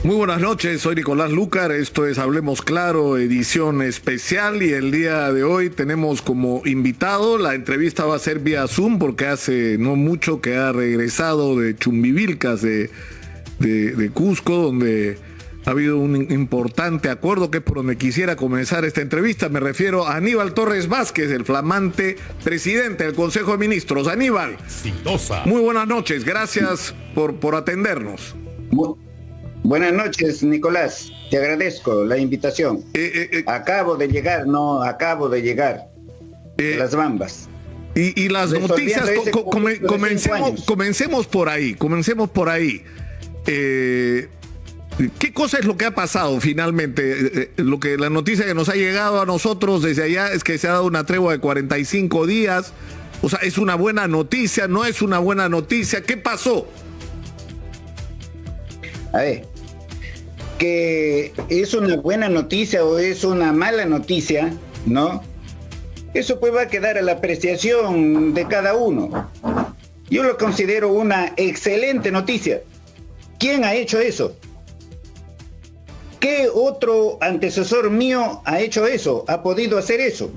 Muy buenas noches, soy Nicolás Lucar, esto es Hablemos Claro, edición especial, y el día de hoy tenemos como invitado, la entrevista va a ser vía Zoom porque hace no mucho que ha regresado de Chumbivilcas, de Cusco, donde ha habido un importante acuerdo, que es por donde quisiera comenzar esta entrevista. Me refiero a Aníbal Torres Vázquez, el flamante presidente del Consejo de Ministros. Aníbal, muy buenas noches, gracias por atendernos. Buenas noches, Nicolás. Te agradezco la invitación. Acabo de llegar de Las Bambas. Y las noticias, comencemos por ahí. ¿Qué cosa es lo que ha pasado finalmente? La noticia que nos ha llegado a nosotros desde allá es que se ha dado una tregua de 45 días. O sea, ¿es una buena noticia? ¿No es una buena noticia? ¿Qué pasó? A ver, que es una buena noticia o es una mala noticia, ¿no? Eso pues va a quedar a la apreciación de cada uno. Yo lo considero una excelente noticia. ¿Quién ha hecho eso? ¿Qué otro antecesor mío ha hecho eso? ¿Ha podido hacer eso?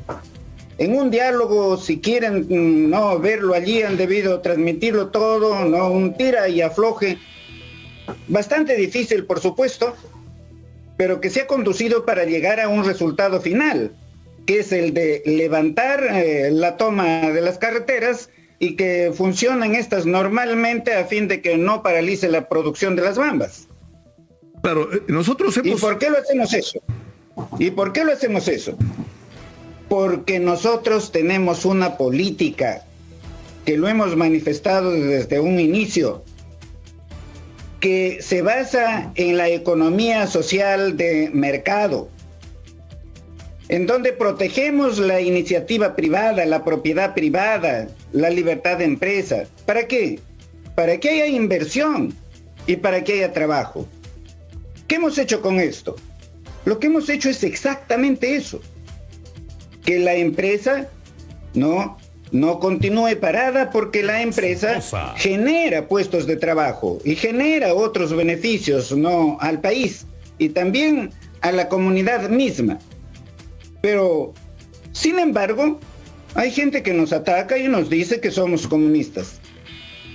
En un diálogo, si quieren no verlo allí, han debido transmitirlo todo, ¿no? Un tira y afloje. Bastante difícil, por supuesto, pero que se ha conducido para llegar a un resultado final, que es el de levantar la toma de las carreteras y que funcionen estas normalmente a fin de que no paralice la producción de las bambas. Claro, nosotros hemos... ¿Y por qué lo hacemos eso? Porque nosotros tenemos una política que lo hemos manifestado desde un inicio, que se basa en la economía social de mercado, en donde protegemos la iniciativa privada, la propiedad privada, la libertad de empresa. ¿Para qué? Para que haya inversión y para que haya trabajo. ¿Qué hemos hecho con esto? Lo que hemos hecho es exactamente eso, que la empresa no continúe parada, porque la empresa genera puestos de trabajo y genera otros beneficios, ¿no?, al país y también a la comunidad misma. Pero, sin embargo, hay gente que nos ataca y nos dice que somos comunistas.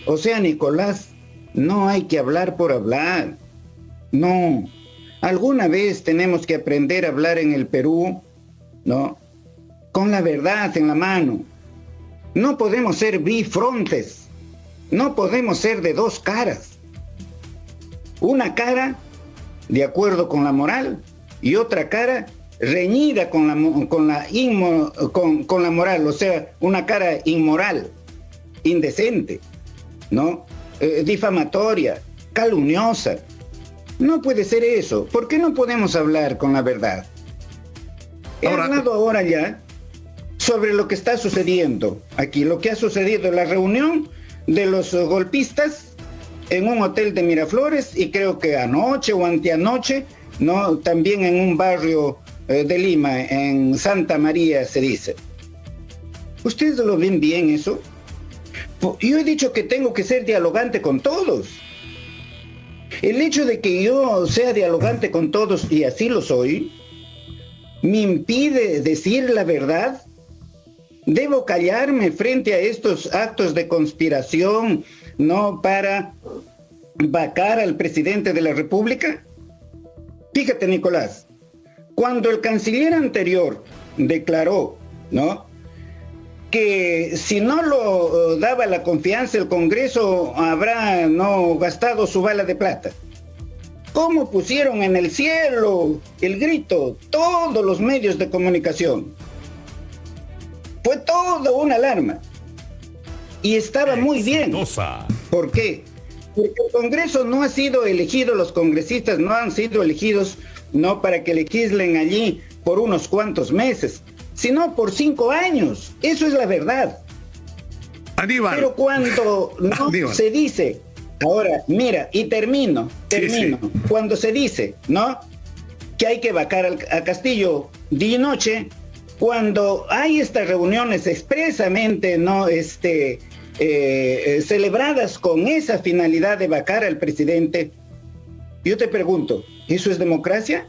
O sea, Nicolás, no hay que hablar por hablar. No. Alguna vez tenemos que aprender a hablar en el Perú, ¿no?, con la verdad en la mano. No podemos ser bifrontes, no podemos ser de dos caras. Una cara de acuerdo con la moral y otra cara reñida con la moral, o sea, una cara inmoral, indecente, ¿no? Difamatoria, calumniosa. No puede ser eso. ¿Por qué no podemos hablar con la verdad? He hablado ahora ya sobre lo que está sucediendo aquí, lo que ha sucedido en la reunión de los golpistas en un hotel de Miraflores, y creo que anoche o anteanoche, ¿no?, también en un barrio de Lima, en Santa María se dice. ¿Ustedes lo ven bien eso? Yo he dicho que tengo que ser dialogante con todos. El hecho de que yo sea dialogante con todos, y así lo soy, me impide decir la verdad. ¿Debo callarme frente a estos actos de conspiración, no, para vacar al presidente de la República? Fíjate, Nicolás, cuando el canciller anterior declaró, ¿no?, que si no lo daba la confianza el Congreso habrá no gastado su bala de plata, ¿cómo pusieron en el cielo el grito todos los medios de comunicación? Fue toda una alarma. Y estaba muy bien. ¿Por qué? Porque el Congreso no ha sido elegido, los congresistas no han sido elegidos, no para que legislen allí por unos cuantos meses, sino por 5 años. Eso es la verdad. Aníbal. Pero cuando no se dice, ahora, mira, y termino. Sí. Cuando se dice, ¿no?, que hay que vacar a Castillo día y noche, cuando hay estas reuniones expresamente, ¿no?, celebradas con esa finalidad de vacar al presidente, Yo te pregunto, ¿eso es democracia?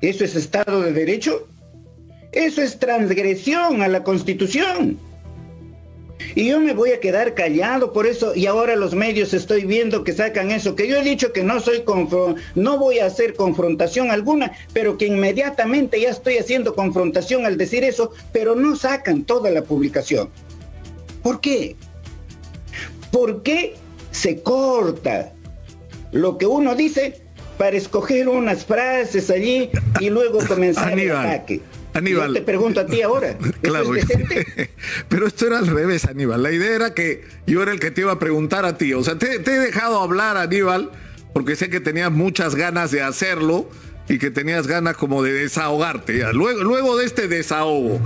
¿Eso es Estado de Derecho? Eso es transgresión a la Constitución. Y yo me voy a quedar callado por eso, y ahora los medios estoy viendo que sacan eso, que yo he dicho que no voy a hacer confrontación alguna, pero que inmediatamente ya estoy haciendo confrontación al decir eso, pero no sacan toda la publicación. ¿Por qué? ¿Por qué se corta lo que uno dice para escoger unas frases allí y luego comenzar el ataque? Aníbal, yo te pregunto a ti ahora, claro, ¿eso es decente? Pero esto era al revés, Aníbal. La idea era que yo era el que te iba a preguntar a ti. O sea, te he dejado hablar, Aníbal, porque sé que tenías muchas ganas de hacerlo y que tenías ganas como de desahogarte. Ya. Luego de este desahogo,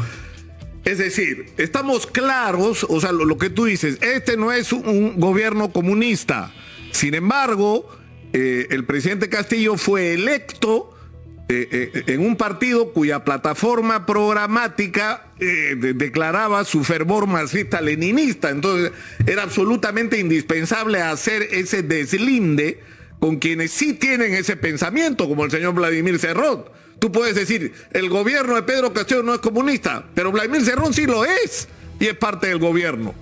es decir, estamos claros, o sea, lo que tú dices, este no es un gobierno comunista. Sin embargo, el presidente Castillo fue electo en un partido cuya plataforma programática declaraba su fervor marxista-leninista. Entonces era absolutamente indispensable hacer ese deslinde con quienes sí tienen ese pensamiento, como el señor Vladimir Cerrón. Tú puedes decir, el gobierno de Pedro Castillo no es comunista, pero Vladimir Cerrón sí lo es y es parte del gobierno.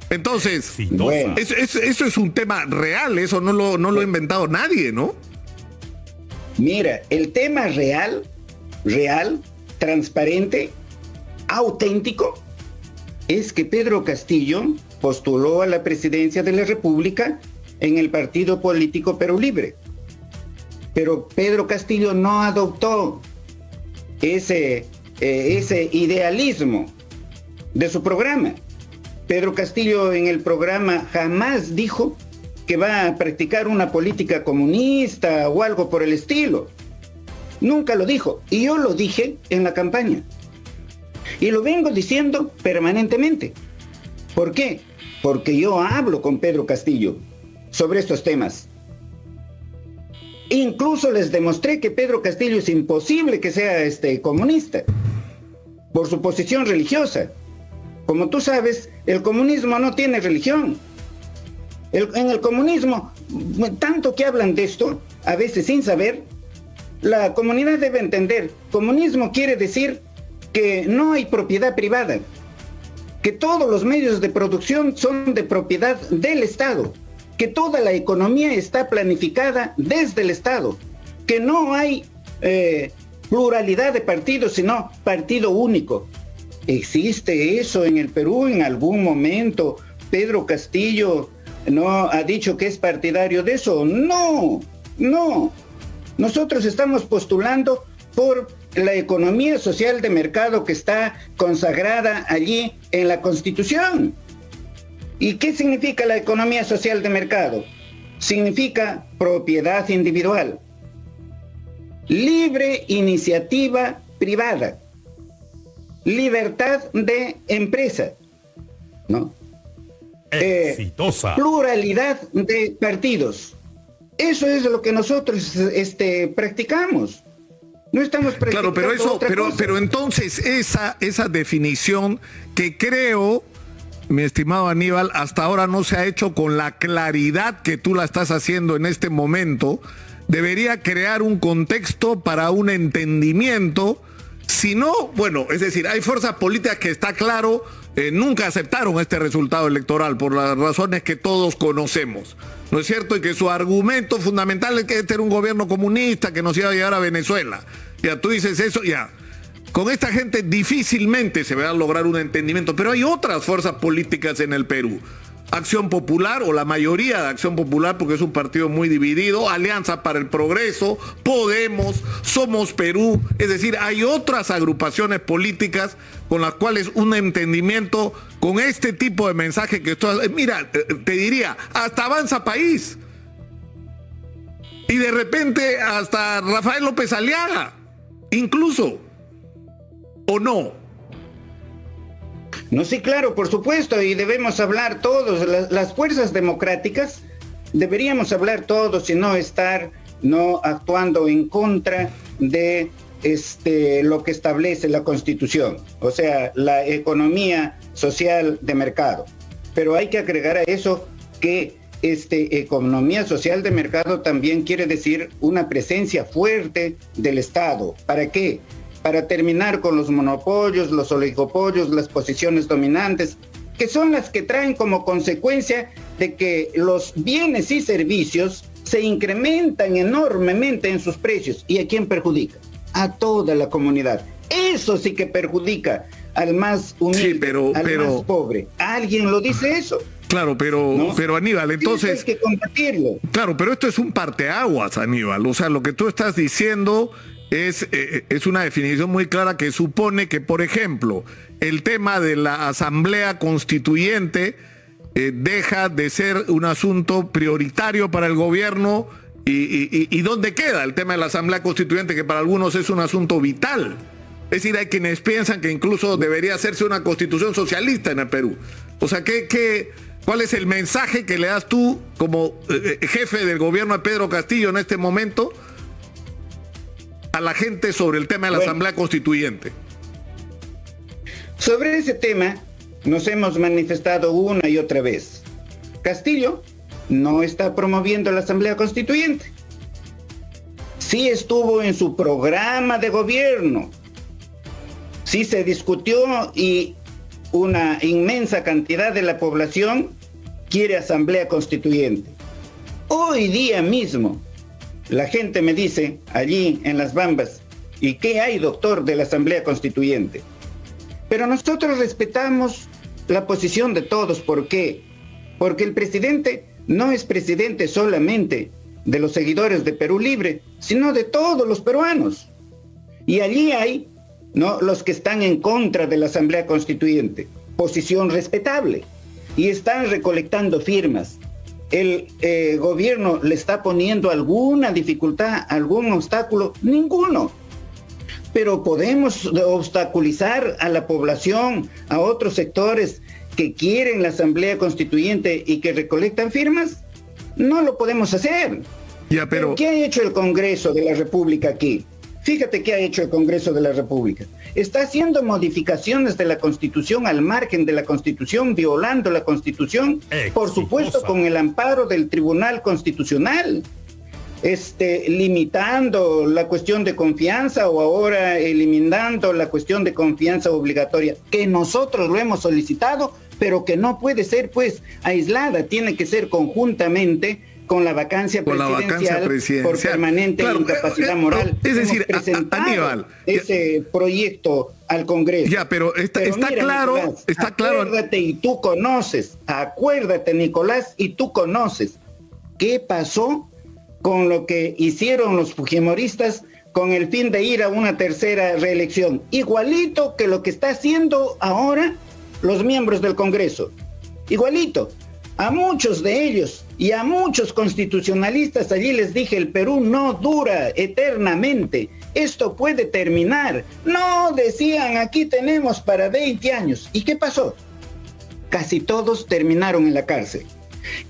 Entonces, bueno, eso es un tema real, eso no lo ha inventado nadie, ¿no? Mira, el tema real, transparente, auténtico, es que Pedro Castillo postuló a la presidencia de la República en el partido político Perú Libre. Pero Pedro Castillo no adoptó ese idealismo de su programa. Pedro Castillo en el programa jamás dijo que va a practicar una política comunista o algo por el estilo. Nunca lo dijo. Y yo lo dije en la campaña. Y lo vengo diciendo permanentemente. ¿Por qué? Porque yo hablo con Pedro Castillo sobre estos temas. Incluso les demostré que Pedro Castillo es imposible que sea comunista por su posición religiosa. Como tú sabes, el comunismo no tiene religión. En el comunismo, tanto que hablan de esto, a veces sin saber, la comunidad debe entender, comunismo quiere decir que no hay propiedad privada, que todos los medios de producción son de propiedad del Estado, que toda la economía está planificada desde el Estado, que no hay pluralidad de partidos, sino partido único. ¿Existe eso en el Perú en algún momento? Pedro Castillo no ha dicho que es partidario de eso. No. Nosotros estamos postulando por la economía social de mercado que está consagrada allí en la Constitución. ¿Y qué significa la economía social de mercado? Significa propiedad individual, libre iniciativa privada, libertad de empresa, ¿no? Exitosa. Pluralidad de partidos. Eso es lo que nosotros practicamos. No estamos practicando. Claro, pero entonces esa definición que creo, mi estimado Aníbal, hasta ahora no se ha hecho con la claridad que tú la estás haciendo en este momento, debería crear un contexto para un entendimiento. Si no, bueno, es decir, hay fuerzas políticas que está claro, nunca aceptaron este resultado electoral por las razones que todos conocemos, ¿no es cierto? Y que su argumento fundamental es que este era un gobierno comunista que nos iba a llevar a Venezuela. Ya, tú dices eso, ya. Con esta gente difícilmente se va a lograr un entendimiento, pero hay otras fuerzas políticas en el Perú. Acción Popular, o la mayoría de Acción Popular, porque es un partido muy dividido, Alianza para el Progreso, Podemos, Somos Perú, es decir, hay otras agrupaciones políticas con las cuales un entendimiento con este tipo de mensaje que esto, mira, te diría, hasta Avanza País, y de repente hasta Rafael López Aliaga, incluso, ¿o no? No, sí, claro, por supuesto, y debemos hablar todos, las fuerzas democráticas, deberíamos hablar todos y no estar actuando en contra de lo que establece la Constitución, o sea, la economía social de mercado. Pero hay que agregar a eso que economía social de mercado también quiere decir una presencia fuerte del Estado. ¿Para qué? Para terminar con los monopolios, los oligopolios, las posiciones dominantes, que son las que traen como consecuencia de que los bienes y servicios se incrementan enormemente en sus precios. ¿Y a quién perjudica? A toda la comunidad. Eso sí que perjudica al más humilde, al más pobre. ¿Alguien lo dice eso? Claro, pero Aníbal, entonces... Sí, hay que combatirlo. Claro, pero esto es un parteaguas, Aníbal. O sea, lo que tú estás diciendo es una definición muy clara que supone que, por ejemplo, el tema de la Asamblea Constituyente deja de ser un asunto prioritario para el gobierno y ¿dónde queda el tema de la Asamblea Constituyente, que para algunos es un asunto vital? Es decir, hay quienes piensan que incluso debería hacerse una constitución socialista en el Perú. O sea, ¿cuál es el mensaje que le das tú como jefe del gobierno de Pedro Castillo en este momento a la gente sobre el tema de la Asamblea Constituyente? Sobre ese tema nos hemos manifestado una y otra vez. Castillo no está promoviendo la Asamblea Constituyente. Sí estuvo en su programa de gobierno. Sí se discutió y una inmensa cantidad de la población quiere Asamblea Constituyente. Hoy día mismo, la gente me dice, allí en Las Bambas, ¿y qué hay, doctor, de la Asamblea Constituyente? Pero nosotros respetamos la posición de todos. ¿Por qué? Porque el presidente no es presidente solamente de los seguidores de Perú Libre, sino de todos los peruanos. Y allí hay, ¿no?, los que están en contra de la Asamblea Constituyente, posición respetable, y están recolectando firmas. ¿El gobierno le está poniendo alguna dificultad, algún obstáculo? Ninguno. Pero podemos obstaculizar a la población, a otros sectores que quieren la Asamblea Constituyente y que recolectan firmas. No lo podemos hacer. Pero ¿qué ha hecho el Congreso de la República aquí? Fíjate qué ha hecho el Congreso de la República. Está haciendo modificaciones de la Constitución al margen de la Constitución, violando la Constitución, por supuesto con el amparo del Tribunal Constitucional, limitando la cuestión de confianza o ahora eliminando la cuestión de confianza obligatoria, que nosotros lo hemos solicitado, pero que no puede ser pues aislada, tiene que ser conjuntamente con la vacancia presidencial por permanente incapacidad moral. Es decir, Aníbal, ese proyecto al Congreso. Ya, pero está claro, Nicolás, está claro. Acuérdate y tú conoces, acuérdate, Nicolás, y tú conoces qué pasó con lo que hicieron los fujimoristas con el fin de ir a una tercera reelección. Igualito que lo que está haciendo ahora los miembros del Congreso. Igualito. A muchos de ellos y a muchos constitucionalistas allí les dije, el Perú no dura eternamente, esto puede terminar. No, decían, aquí tenemos para 20 años. ¿Y qué pasó? Casi todos terminaron en la cárcel.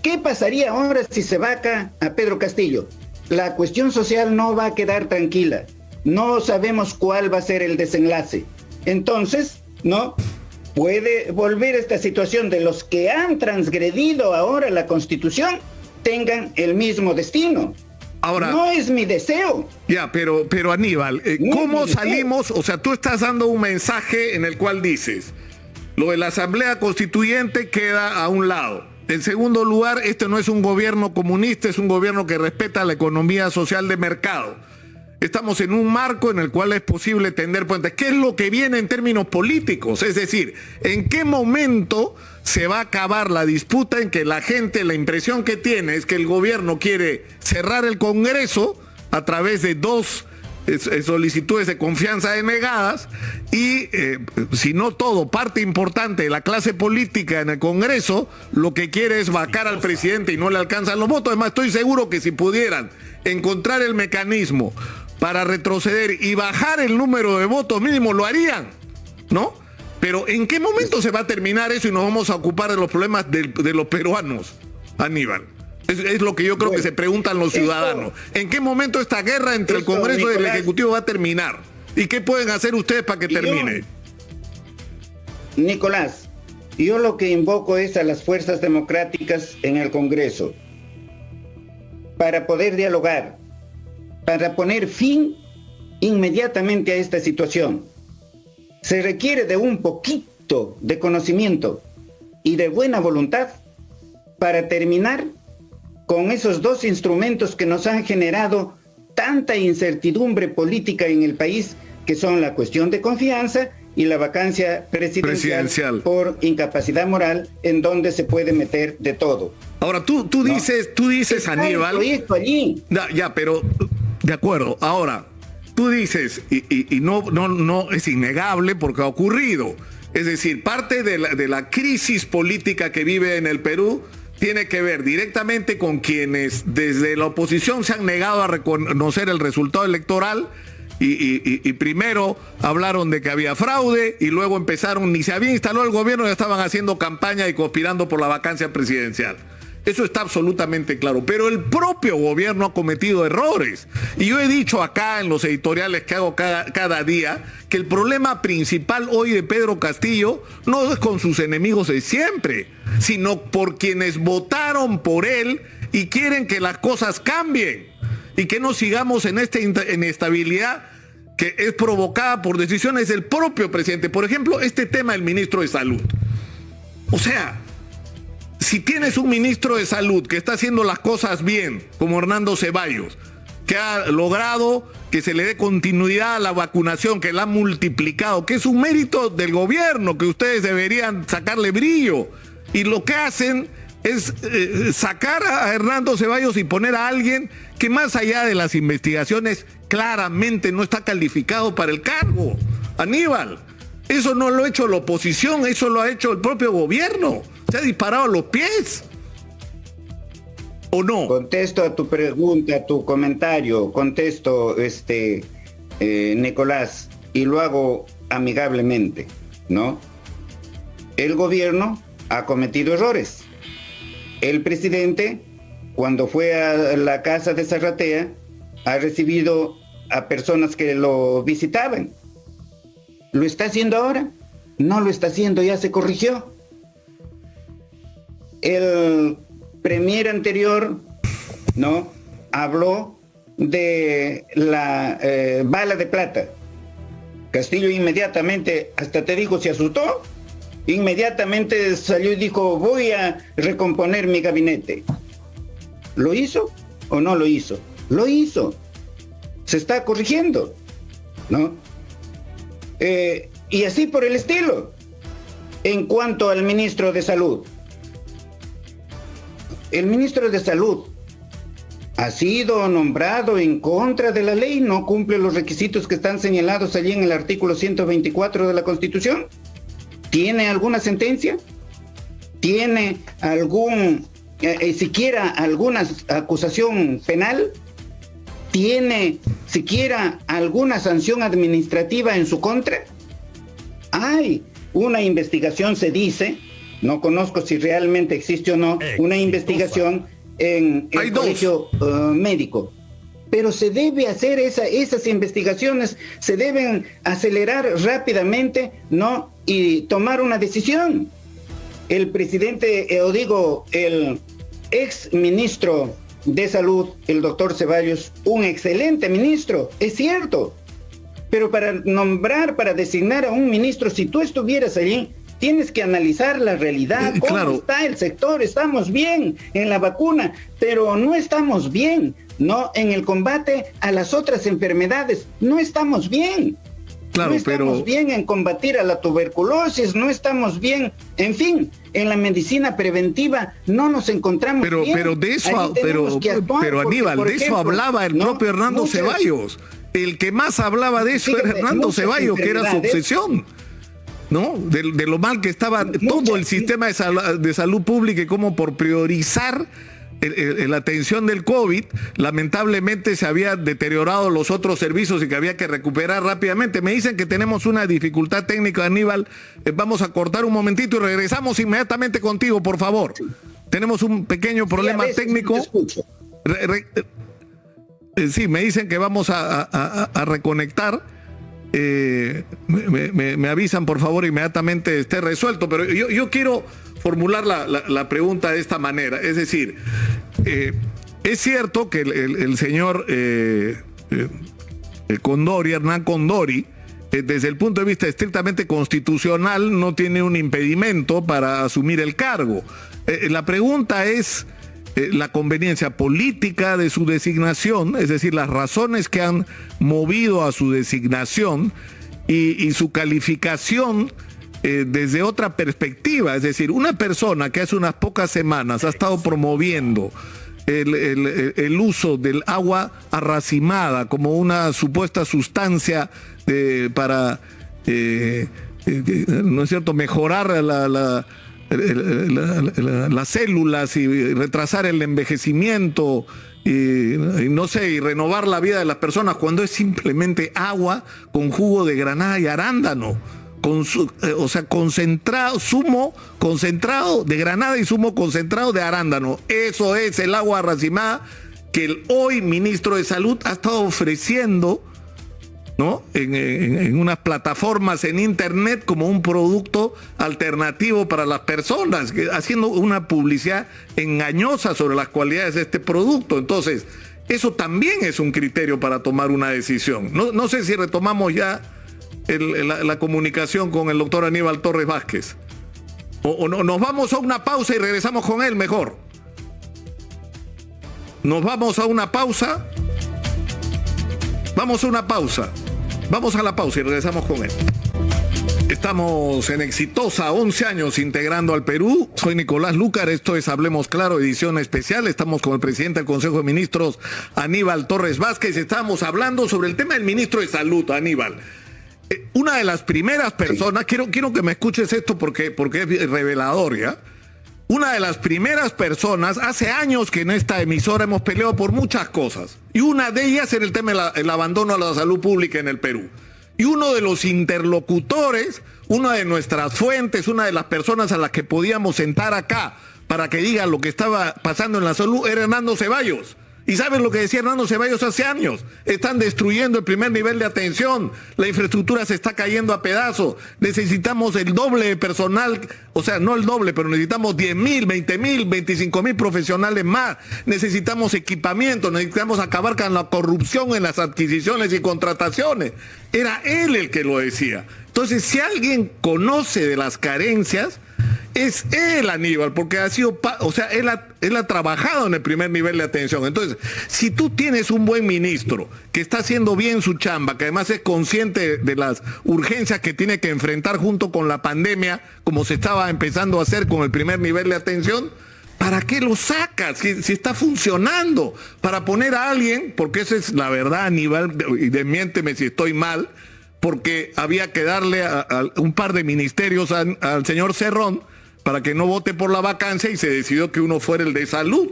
¿Qué pasaría ahora si se vaca a Pedro Castillo? La cuestión social no va a quedar tranquila. No sabemos cuál va a ser el desenlace. Entonces, ¿no?, puede volver esta situación de los que han transgredido ahora la Constitución tengan el mismo destino. Ahora, no es mi deseo. Ya, pero Aníbal, ¿cómo salimos? O sea, tú estás dando un mensaje en el cual dices, lo de la Asamblea Constituyente queda a un lado. En segundo lugar, este no es un gobierno comunista, es un gobierno que respeta la economía social de mercado. Estamos en un marco en el cual es posible tender puentes. ¿Qué es lo que viene en términos políticos? Es decir, ¿en qué momento se va a acabar la disputa en que la gente, la impresión que tiene es que el gobierno quiere cerrar el Congreso a través de dos solicitudes de confianza denegadas y, si no todo, parte importante de la clase política en el Congreso, lo que quiere es vacar al presidente y no le alcanzan los votos? Además, estoy seguro que si pudieran encontrar el mecanismo para retroceder y bajar el número de votos mínimo, lo harían, ¿no? Pero ¿en qué momento se va a terminar eso y nos vamos a ocupar de los problemas de los peruanos, Aníbal? Es lo que yo creo que se preguntan los ciudadanos. ¿En qué momento esta guerra entre el Congreso y el Ejecutivo va a terminar? ¿Y qué pueden hacer ustedes para que termine? Nicolás, yo lo que invoco es a las fuerzas democráticas en el Congreso. para poder dialogar, para poner fin inmediatamente a esta situación. Se requiere de un poquito de conocimiento y de buena voluntad para terminar con esos dos instrumentos que nos han generado tanta incertidumbre política en el país, que son la cuestión de confianza y la vacancia presidencial por incapacidad moral, en donde se puede meter de todo. Ahora, tú dices, Aníbal... Allí. Ya, pero, de acuerdo. Ahora, tú dices, y no es innegable porque ha ocurrido. Es decir, parte de la crisis política que vive en el Perú tiene que ver directamente con quienes desde la oposición se han negado a reconocer el resultado electoral y primero hablaron de que había fraude y luego empezaron, ni se había instalado el gobierno, ya estaban haciendo campaña y conspirando por la vacancia presidencial. Eso está absolutamente claro, pero el propio gobierno ha cometido errores. Y yo he dicho acá en los editoriales que hago cada día que el problema principal hoy de Pedro Castillo no es con sus enemigos de siempre, sino por quienes votaron por él y quieren que las cosas cambien y que no sigamos en esta inestabilidad que es provocada por decisiones del propio presidente. Por ejemplo, este tema del ministro de Salud. O sea, si tienes un ministro de Salud que está haciendo las cosas bien, como Hernando Ceballos, que ha logrado que se le dé continuidad a la vacunación, que la ha multiplicado, que es un mérito del gobierno, que ustedes deberían sacarle brillo, y lo que hacen es sacar a Hernando Ceballos y poner a alguien que más allá de las investigaciones claramente no está calificado para el cargo. Aníbal, eso no lo ha hecho la oposición, eso lo ha hecho el propio gobierno. Se ha disparado a los pies. ¿O no? Contesto a tu pregunta, a tu comentario, contesto, Nicolás, y lo hago amigablemente, ¿no? El gobierno ha cometido errores. El presidente, cuando fue a la casa de Zarratea, ha recibido a personas que lo visitaban. ¿Lo está haciendo ahora? No lo está haciendo, ya se corrigió. El premier anterior, ¿no?, habló de la bala de plata. Castillo inmediatamente, hasta te digo, se asustó. Inmediatamente salió y dijo, voy a recomponer mi gabinete. ¿Lo hizo o no lo hizo? Lo hizo. Se está corrigiendo, ¿no? Y así por el estilo. En cuanto al ministro de Salud, el ministro de Salud ha sido nombrado en contra de la ley, no cumple los requisitos que están señalados allí en el artículo 124 de la Constitución. ¿Tiene alguna sentencia? ¿Tiene siquiera alguna acusación penal? ¿Tiene siquiera alguna sanción administrativa en su contra? Hay una investigación, se dice, no conozco si realmente existe o no, una investigación en el colegio médico. Pero se debe hacer esas investigaciones, se deben acelerar rápidamente, ¿no?, y tomar una decisión. El presidente, el ex ministro de Salud, el doctor Ceballos, un excelente ministro, es cierto. Pero para designar a un ministro, si tú estuvieras allí, tienes que analizar la realidad, cómo está el sector. Estamos bien en la vacuna, pero no estamos bien, ¿no?, en el combate a las otras enfermedades. No estamos bien. Claro, no estamos bien en combatir a la tuberculosis, no estamos bien, en fin, en la medicina preventiva no nos encontramos bien. Pero de eso, pero Aníbal, porque, de eso hablaba el propio Hernando Ceballos. El que más hablaba de eso era Hernando Ceballos, que era su obsesión, ¿no? De lo mal que estaba todo el sistema de salud pública y cómo por priorizar la atención del COVID, lamentablemente se habían deteriorado los otros servicios y que había que recuperar rápidamente. Me dicen que tenemos una dificultad técnica, Aníbal. Vamos a cortar un momentito y regresamos inmediatamente contigo, por favor. Sí. Tenemos un pequeño problema técnico. Sí, me dicen que vamos a reconectar. Me avisan, por favor, inmediatamente esté resuelto. Pero yo quiero formular la pregunta de esta manera. Es decir, Es cierto que el señor Condori, Hernán Condori, desde el punto de vista estrictamente constitucional, no tiene un impedimento para asumir el cargo. La pregunta es la conveniencia política de su designación, es decir, las razones que han movido a su designación y su calificación desde otra perspectiva. Es decir, una persona que hace unas pocas semanas ha estado promoviendo el uso del agua arracimada como una supuesta sustancia para, ¿no es cierto?, mejorar las células y retrasar el envejecimiento y no sé, y renovar la vida de las personas, cuando es simplemente agua con jugo de granada y arándano. O sea, concentrado, zumo concentrado de granada y zumo concentrado de arándano. Eso es el agua racimada que el hoy ministro de Salud ha estado ofreciendo, ¿no?, en unas plataformas en internet como un producto alternativo para las personas, haciendo una publicidad engañosa sobre las cualidades de este producto. Entonces, eso también es un criterio para tomar una decisión. No sé si retomamos ya la comunicación con el doctor Aníbal Torres Vázquez. O no, nos vamos a una pausa y regresamos con él mejor. Nos vamos a una pausa. Vamos a una pausa. Vamos a la pausa y regresamos con él. Estamos en Exitosa, 11 años integrando al Perú. Soy Nicolás Lucar, esto es Hablemos Claro, edición especial. Estamos con el presidente del Consejo de Ministros, Aníbal Torres Vázquez. Estamos hablando sobre el tema del ministro de Salud, Aníbal. Una de las primeras personas, quiero que me escuches esto porque es revelador, ¿ya? Una de las primeras personas, hace años que en esta emisora hemos peleado por muchas cosas, y una de ellas era el tema del abandono a la salud pública en el Perú. Y uno de los interlocutores, una de nuestras fuentes, una de las personas a las que podíamos sentar acá para que digan lo que estaba pasando en la salud, era Hernando Ceballos. ¿Y saben lo que decía Hernando Ceballos hace años? Están destruyendo el primer nivel de atención, la infraestructura se está cayendo a pedazos, necesitamos el doble de personal, o sea, no el doble, pero necesitamos 10.000, 20.000, 25.000 profesionales más, necesitamos equipamiento, necesitamos acabar con la corrupción en las adquisiciones y contrataciones. Era él el que lo decía. Entonces, si alguien conoce de las carencias, es él, Aníbal, porque ha sido, él ha trabajado en el primer nivel de atención. Entonces, si tú tienes un buen ministro que está haciendo bien su chamba, que además es consciente de las urgencias que tiene que enfrentar junto con la pandemia, como se estaba empezando a hacer con el primer nivel de atención, ¿para qué lo sacas? Si está funcionando, para poner a alguien, porque esa es la verdad, Aníbal, y desmiénteme si estoy mal, porque había que darle a un par de ministerios al señor Cerrón para que no vote por la vacancia, y se decidió que uno fuera el de salud.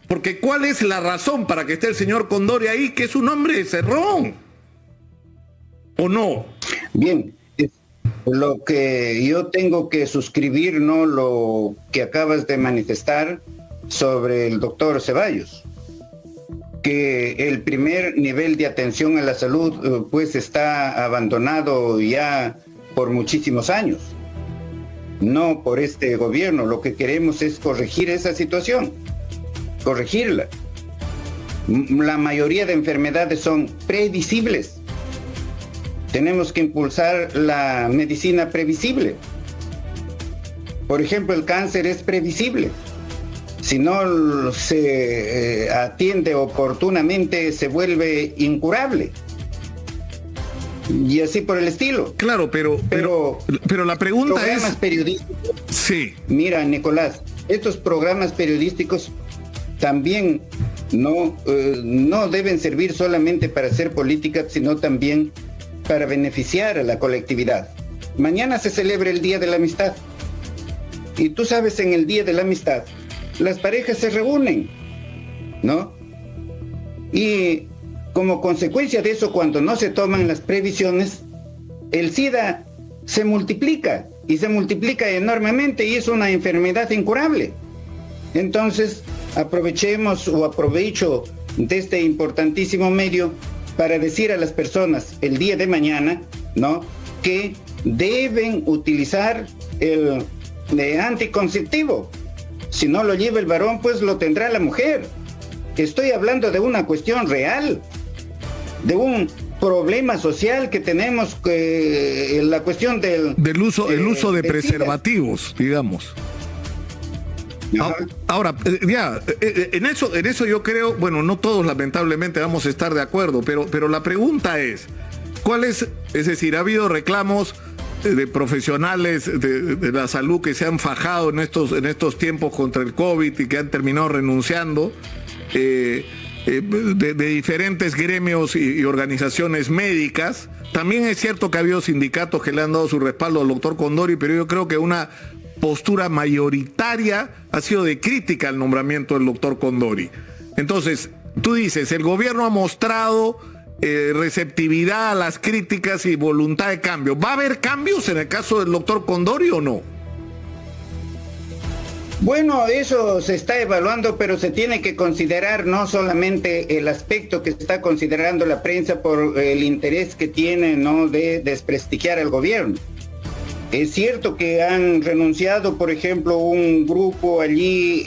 Porque ¿cuál es la razón para que esté el señor Condori ahí, que es un hombre de Cerrón? ¿O no? Bien, lo que yo tengo que suscribir, no lo que acabas de manifestar sobre el doctor Ceballos, que el primer nivel de atención a la salud pues está abandonado ya por muchísimos años. No por este gobierno, lo que queremos es corregir esa situación, corregirla. La mayoría de enfermedades son previsibles. Tenemos que impulsar la medicina previsible. Por ejemplo, el cáncer es previsible. Si no se atiende oportunamente, se vuelve incurable. Y así por el estilo. Claro, pero la pregunta es... Programas periodísticos. Sí. Mira, Nicolás, estos programas periodísticos también no deben servir solamente para hacer política, sino también para beneficiar a la colectividad. Mañana se celebra el Día de la Amistad. Y tú sabes, en el Día de la Amistad, las parejas se reúnen, ¿no? Y como consecuencia de eso, cuando no se toman las previsiones, el SIDA se multiplica, y se multiplica enormemente, y es una enfermedad incurable. Entonces, aprovecho de este importantísimo medio para decir a las personas el día de mañana, ¿no?, que deben utilizar el anticonceptivo. Si no lo lleva el varón, pues lo tendrá la mujer. Estoy hablando de una cuestión real, de un problema social que tenemos, la cuestión del uso de preservativos, digamos. Ahora, en eso yo creo, bueno, no todos lamentablemente vamos a estar de acuerdo, pero la pregunta es decir, ha habido reclamos de profesionales de la salud que se han fajado en estos tiempos contra el COVID y que han terminado renunciando, de diferentes gremios y organizaciones médicas. También es cierto que ha habido sindicatos que le han dado su respaldo al doctor Condori, pero yo creo que una postura mayoritaria ha sido de crítica al nombramiento del doctor Condori. Entonces, tú dices, el gobierno ha mostrado receptividad a las críticas y voluntad de cambio. ¿Va a haber cambios en el caso del doctor Condori o no? Bueno, eso se está evaluando, pero se tiene que considerar no solamente el aspecto que está considerando la prensa por el interés que tiene, ¿no?, de desprestigiar al gobierno. Es cierto que han renunciado, por ejemplo, un grupo allí,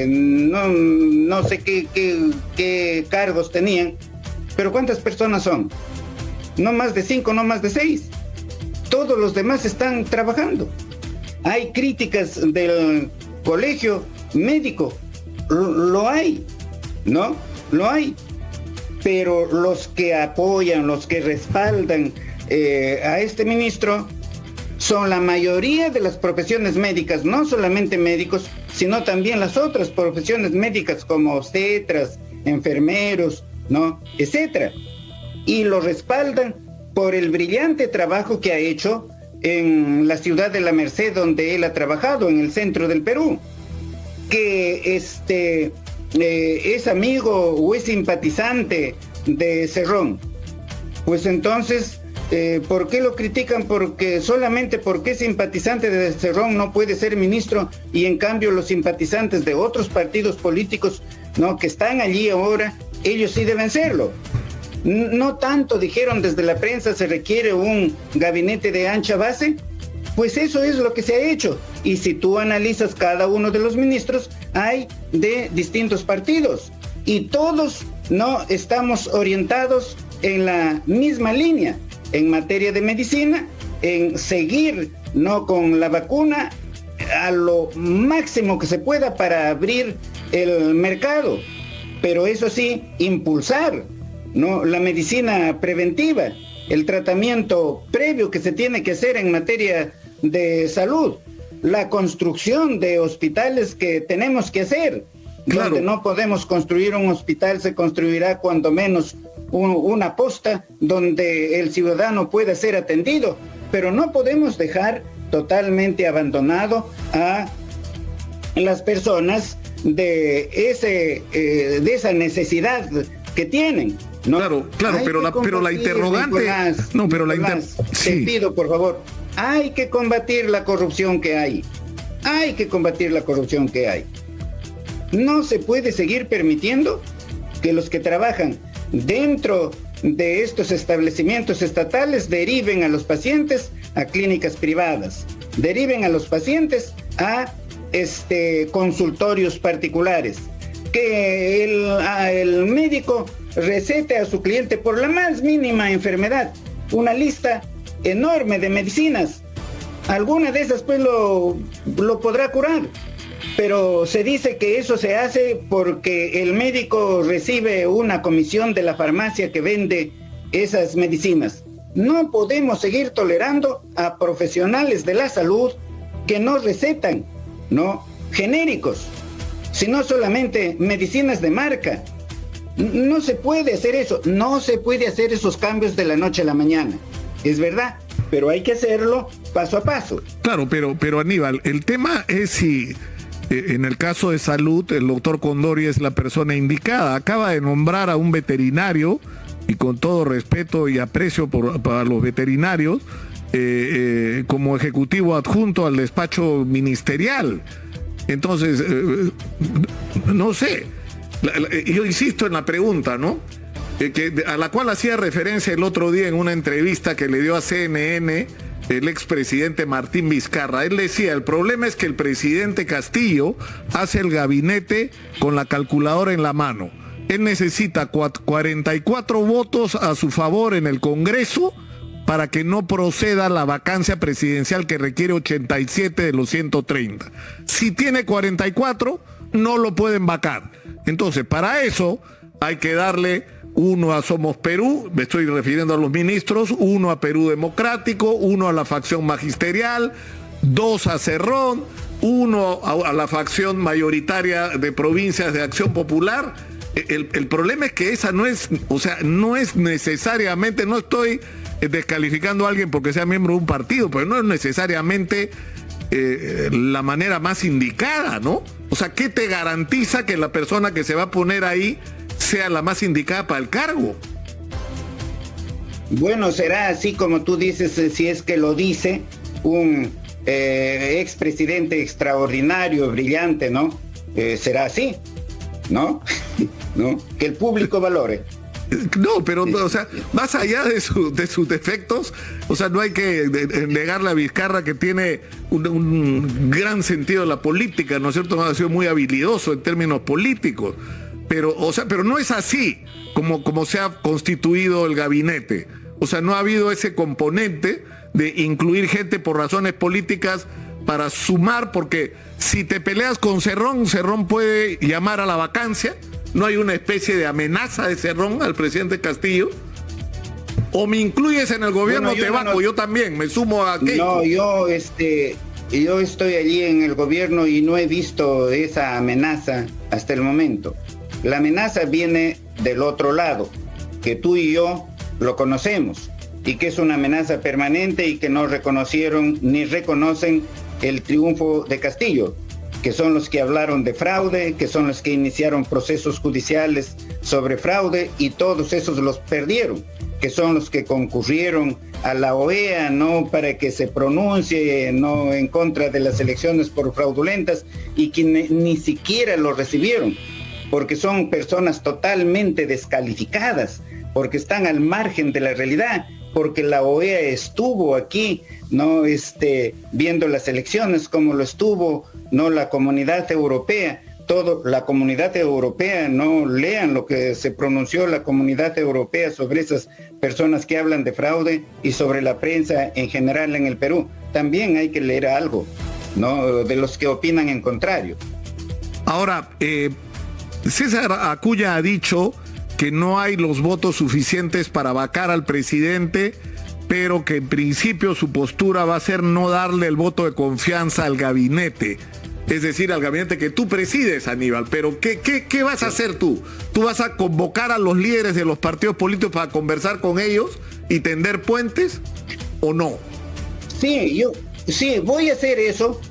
no sé qué cargos tenían, pero ¿cuántas personas son? No más de 5, no más de 6. Todos los demás están trabajando. Hay críticas del colegio médico, lo hay, ¿no? Lo hay. Pero los que apoyan, los que respaldan a este ministro son la mayoría de las profesiones médicas, no solamente médicos, sino también las otras profesiones médicas como obstetras, enfermeros, ¿no?, etcétera. Y lo respaldan por el brillante trabajo que ha hecho en la ciudad de La Merced, donde él ha trabajado, en el centro del Perú, que es amigo o es simpatizante de Cerrón. Pues entonces, ¿por qué lo critican? Solamente porque es simpatizante de Cerrón no puede ser ministro, y en cambio los simpatizantes de otros partidos políticos, ¿no?, que están allí ahora, ellos sí deben serlo. No tanto, dijeron desde la prensa, se requiere un gabinete de ancha base. Pues eso es lo que se ha hecho. Y si tú analizas cada uno de los ministros, hay de distintos partidos. Y todos no estamos orientados en la misma línea, en materia de medicina, en seguir, ¿no?, con la vacuna a lo máximo que se pueda para abrir el mercado. Pero eso sí, impulsar, ¿no?, la medicina preventiva, el tratamiento previo que se tiene que hacer en materia de salud, la construcción de hospitales que tenemos que hacer. Claro. Donde no podemos construir un hospital, se construirá cuando menos una posta donde el ciudadano pueda ser atendido, pero no podemos dejar totalmente abandonado a las personas de esa necesidad que tienen, ¿no? Claro, pero la interrogante, Nicolás, te pido, por favor, hay que combatir la corrupción que hay. No se puede seguir permitiendo que los que trabajan dentro de estos establecimientos estatales deriven a los pacientes a clínicas privadas, deriven a los pacientes a consultorios particulares, que el médico recete a su cliente por la más mínima enfermedad una lista enorme de medicinas. Alguna de esas pues lo podrá curar, pero se dice que eso se hace porque el médico recibe una comisión de la farmacia que vende esas medicinas. No podemos seguir tolerando a profesionales de la salud que no recetan, ¿no?, genéricos, sino solamente medicinas de marca. No se puede hacer eso, no se puede hacer esos cambios de la noche a la mañana, es verdad, pero hay que hacerlo paso a paso. Claro, pero Aníbal, el tema es si en el caso de salud el doctor Condori es la persona indicada. Acaba de nombrar a un veterinario, y con todo respeto y aprecio para los veterinarios, como ejecutivo adjunto al despacho ministerial. Entonces, no sé, yo insisto en la pregunta, ¿no?, a la cual hacía referencia el otro día en una entrevista que le dio a CNN el expresidente Martín Vizcarra. Él decía, el problema es que el presidente Castillo hace el gabinete con la calculadora en la mano. Él necesita 44 votos a su favor en el Congreso para que no proceda la vacancia presidencial que requiere 87 de los 130. Si tiene 44, no lo pueden vacar. Entonces, para eso hay que darle 1 a Somos Perú, me estoy refiriendo a los ministros, 1 a Perú Democrático, 1 a la facción magisterial, 2 a Cerrón, 1 a la facción mayoritaria de provincias de Acción Popular. El problema es que esa no es, o sea, no es necesariamente, no estoy descalificando a alguien porque sea miembro de un partido, pero no es necesariamente la manera más indicada, ¿no? O sea, ¿qué te garantiza que la persona que se va a poner ahí sea la más indicada para el cargo? Bueno, será así como tú dices, si es que lo dice un expresidente extraordinario, brillante, ¿no? Será así, ¿no? ¿No? Que el público valore. No, pero, o sea, más allá de sus defectos, o sea, no hay que negarle a Vizcarra que tiene un gran sentido de la política, ¿no es cierto? Ha sido muy habilidoso en términos políticos, pero, o sea, pero no es así como se ha constituido el gabinete. O sea, no ha habido ese componente de incluir gente por razones políticas para sumar, porque si te peleas con Cerrón, Cerrón puede llamar a la vacancia. No hay una especie de amenaza de Cerrón al presidente Castillo. O me incluyes en el gobierno, bueno, te vaco, yo también, me sumo a Keiko. No, yo estoy allí en el gobierno y no he visto esa amenaza hasta el momento. La amenaza viene del otro lado, que tú y yo lo conocemos, y que es una amenaza permanente y que no reconocieron ni reconocen el triunfo de Castillo, que son los que hablaron de fraude, que son los que iniciaron procesos judiciales sobre fraude y todos esos los perdieron, que son los que concurrieron a la OEA, no para que se pronuncie no en contra de las elecciones por fraudulentas y que ni siquiera lo recibieron, porque son personas totalmente descalificadas, porque están al margen de la realidad, porque la OEA estuvo aquí, no viendo las elecciones como lo estuvo, no la Comunidad Europea, la Comunidad Europea, no lean lo que se pronunció la Comunidad Europea sobre esas personas que hablan de fraude y sobre la prensa en general en el Perú. También hay que leer algo, ¿no? De los que opinan en contrario. Ahora, César Acuña ha dicho que no hay los votos suficientes para vacar al presidente, pero que en principio su postura va a ser no darle el voto de confianza al gabinete, es decir, al gabinete que tú presides, Aníbal. Pero ¿qué vas a hacer tú? ¿Tú vas a convocar a los líderes de los partidos políticos para conversar con ellos y tender puentes o no? Sí, voy a hacer eso,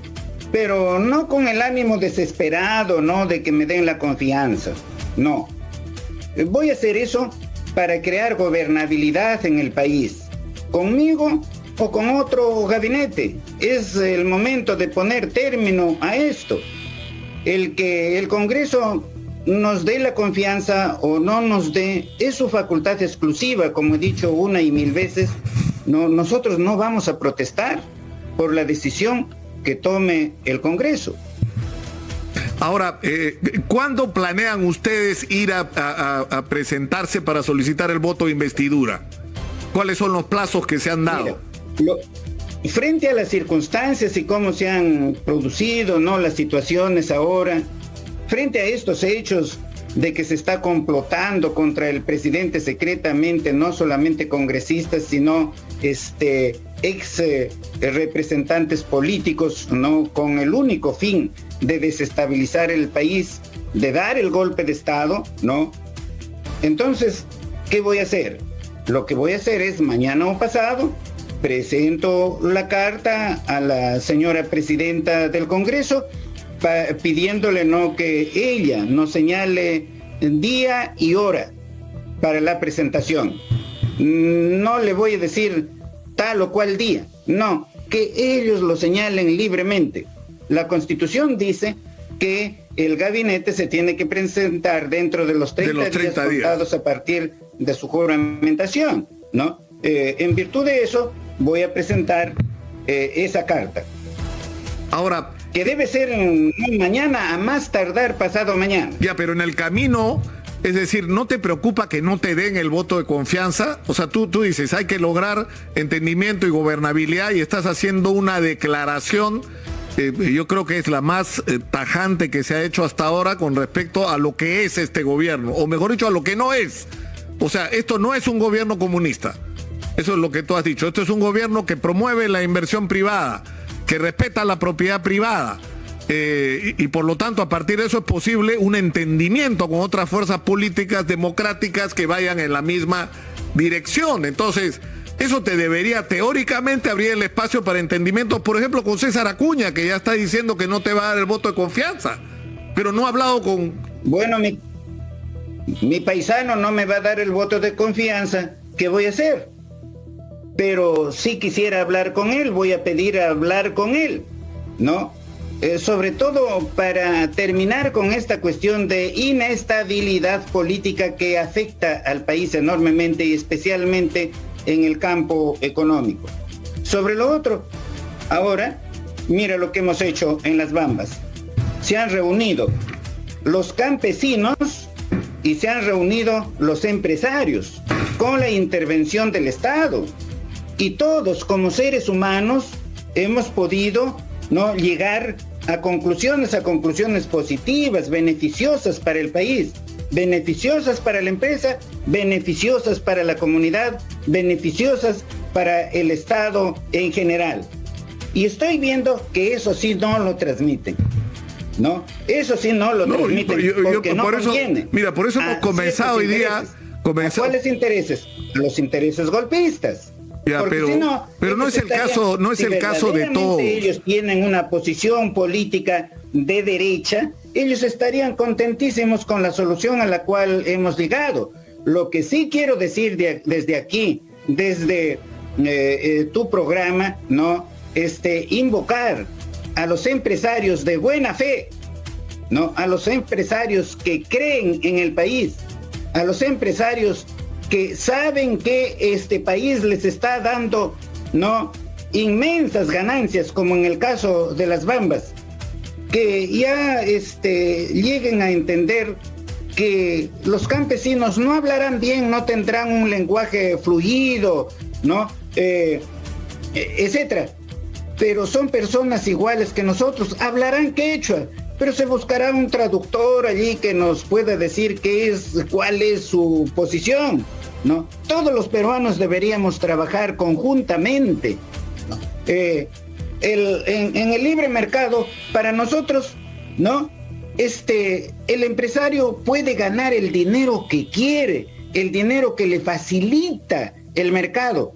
pero no con el ánimo desesperado, ¿no? De que me den la confianza, no. Voy a hacer eso para crear gobernabilidad en el país, conmigo o con otro gabinete. Es el momento de poner término a esto. El que el Congreso nos dé la confianza o no nos dé, es su facultad exclusiva, como he dicho una y mil veces. No, nosotros no vamos a protestar por la decisión que tome el Congreso. Ahora, ¿cuándo planean ustedes ir a presentarse para solicitar el voto de investidura? ¿Cuáles son los plazos que se han dado? Mira, frente a las circunstancias y cómo se han producido, ¿no?, las situaciones ahora, frente a estos hechos de que se está complotando contra el presidente secretamente, no solamente congresistas, sino ex representantes políticos, ¿no?, con el único fin de desestabilizar el país, de dar el golpe de Estado, ¿no? Entonces, ¿qué voy a hacer? Lo que voy a hacer es, mañana o pasado, presento la carta a la señora presidenta del Congreso pidiéndole, ¿no?, que ella nos señale día y hora para la presentación. No le voy a decir tal o cual día, no, que ellos lo señalen libremente. La Constitución dice que el gabinete se tiene que presentar dentro de los 30 días contados a partir de su juramentación, ¿no? En virtud de eso, voy a presentar esa carta. Ahora, Que debe ser mañana, a más tardar pasado mañana. ya, pero en el camino, es decir, ¿no te preocupa que no te den el voto de confianza? O sea, tú dices, hay que lograr entendimiento y gobernabilidad y estás haciendo una declaración, yo creo que es la más tajante que se ha hecho hasta ahora con respecto a lo que es este gobierno, o mejor dicho, a lo que no es. O sea, esto no es un gobierno comunista. Eso es lo que tú has dicho. Esto es un gobierno que promueve la inversión privada, que respeta la propiedad privada. Y por lo tanto, a partir de eso es posible un entendimiento con otras fuerzas políticas democráticas que vayan en la misma dirección. Entonces, eso te debería teóricamente abrir el espacio para entendimientos, por ejemplo, con César Acuña, que ya está diciendo que no te va a dar el voto de confianza, pero no ha hablado con... Bueno, mi paisano no me va a dar el voto de confianza. ¿Qué voy a hacer? Pero si quisiera hablar con él, voy a pedir a hablar con él, ¿no? Sobre todo para terminar con esta cuestión de inestabilidad política que afecta al país enormemente y especialmente en el campo económico. Sobre lo otro, ahora, mira lo que hemos hecho en Las Bambas. Se han reunido los campesinos y se han reunido los empresarios con la intervención del Estado. Y todos como seres humanos hemos podido, ¿no?, llegar a conclusiones positivas, beneficiosas para el país, beneficiosas para la empresa, beneficiosas para la comunidad, beneficiosas para el Estado en general. Y estoy viendo que eso sí no lo transmiten, ¿no? Eso sí no lo transmiten, porque no conviene. Mira, por eso hemos comenzado hoy día... ¿A cuáles intereses? Los intereses golpistas. Ya, pero no es el caso, no es el caso de todos. Ellos tienen una posición política de derecha, ellos estarían contentísimos con la solución a la cual hemos llegado. Lo que sí quiero decir desde aquí, desde tu programa, ¿no? Invocar a los empresarios de buena fe, ¿no? A los empresarios que creen en el país, a los empresarios que saben que este país les está dando, ¿no?, inmensas ganancias, como en el caso de Las Bambas, que ya lleguen a entender que los campesinos no hablarán bien, no tendrán un lenguaje fluido, ¿no?, etcétera, pero son personas iguales que nosotros, hablarán quechua, pero se buscará un traductor allí que nos pueda decir cuál es su posición, ¿no? Todos los peruanos deberíamos trabajar conjuntamente, ¿no? En el libre mercado, para nosotros, ¿no?, el empresario puede ganar el dinero que quiere, el dinero que le facilita el mercado.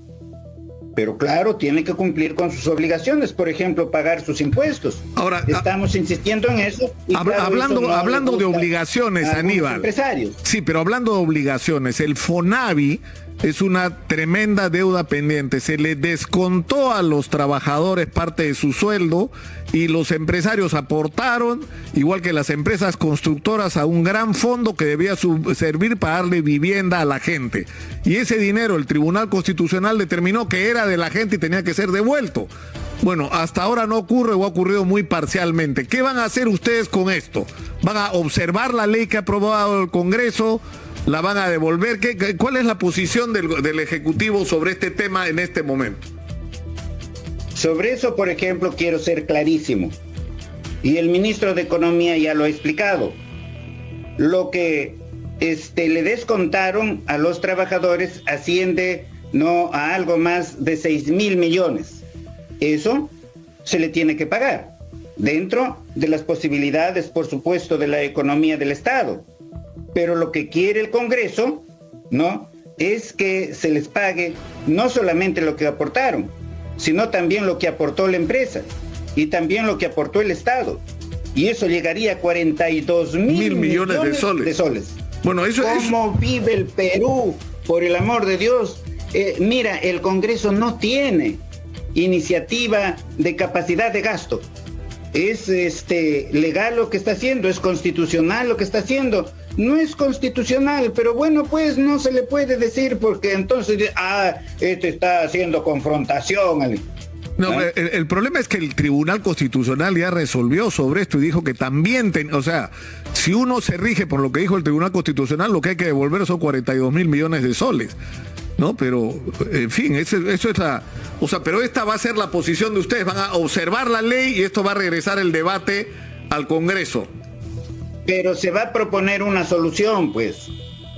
Pero claro, tiene que cumplir con sus obligaciones, por ejemplo, pagar sus impuestos. Ahora, estamos insistiendo en eso. Y hablando de obligaciones, Aníbal. Empresarios. Sí, pero hablando de obligaciones, el FONAVI es una tremenda deuda pendiente. Se le descontó a los trabajadores parte de su sueldo y los empresarios aportaron, igual que las empresas constructoras, a un gran fondo que debía servir para darle vivienda a la gente. Y ese dinero el Tribunal Constitucional determinó que era de la gente y tenía que ser devuelto. Bueno, hasta ahora no ocurre o ha ocurrido muy parcialmente. ¿Qué van a hacer ustedes con esto? ¿Van a observar la ley que ha aprobado el Congreso? ¿La van a devolver? ¿Cuál es la posición del Ejecutivo sobre este tema en este momento? Sobre eso, por ejemplo, quiero ser clarísimo. Y el ministro de Economía ya lo ha explicado. Lo que le descontaron a los trabajadores asciende, ¿no?, a algo más de 6.000 millones. Eso se le tiene que pagar, dentro de las posibilidades, por supuesto, de la economía del Estado. Pero lo que quiere el Congreso, ¿no?, es que se les pague no solamente lo que aportaron, sino también lo que aportó la empresa y también lo que aportó el Estado. Y eso llegaría a 42.000 millones de soles. Bueno, ¿Cómo vive el Perú? Por el amor de Dios. Mira, el Congreso no tiene iniciativa de capacidad de gasto. Es legal lo que está haciendo, es constitucional lo que está haciendo. No es constitucional, pero bueno, pues no se le puede decir porque entonces está haciendo confrontación. No, el problema es que el Tribunal Constitucional ya resolvió sobre esto y dijo que también, o sea, si uno se rige por lo que dijo el Tribunal Constitucional, lo que hay que devolver son 42.000 millones de soles, ¿no? Pero, en fin, eso es la... O sea, pero esta va a ser la posición de ustedes, van a observar la ley y esto va a regresar el debate al Congreso. Pero se va a proponer una solución, pues.